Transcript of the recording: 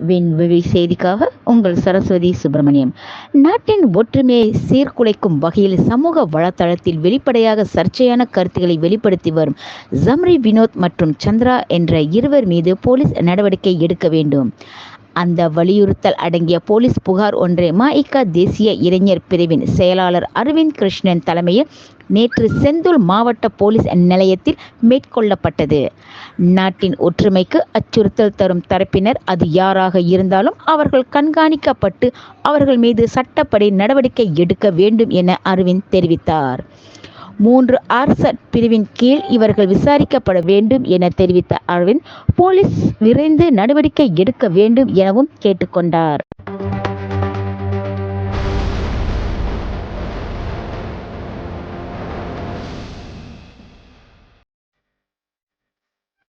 விண்வெளி செய்திக்காக உங்கள் சரஸ்வதி சுப்பிரமணியம். நாட்டின் ஒற்றுமையை சீர்குலைக்கும் வகையில் சமூக வலைத்தளத்தில் வெளிப்படையாக சர்ச்சையான கருத்துக்களை வெளிப்படுத்தி வரும் ஜம்ரி வினோத் மற்றும் சந்திரா என்ற இருவர் மீது போலீஸ் நடவடிக்கை எடுக்க வேண்டும். அந்த வலியுறுத்தல் அடங்கிய போலீஸ் புகார் ஒன்றை மஇகா தேசிய இளைஞர் பிரிவின் செயலாளர் அரவிந்த் கிருஷ்ணன் தலைமையில் நேற்று செந்தூர் மாவட்ட போலீஸ் நிலையத்தில் மேற்கொள்ளப்பட்டது. நாட்டின் ஒற்றுமைக்கு அச்சுறுத்தல் தரும் தரப்பினர் அது யாராக இருந்தாலும் அவர்கள் கண்காணிக்கப்பட்டு அவர்கள் மீது சட்டப்படி நடவடிக்கை எடுக்க வேண்டும் என அரவிந்த் தெரிவித்தார். 3 ஆர்சட் பிரிவின் கீழ் இவர்கள் விசாரிக்கப்பட வேண்டும் என தெரிவித்த அரவிந்த் போலீஸ் விரைந்து நடவடிக்கை எடுக்க வேண்டும் எனவும் கேட்டுக்கொண்டார்.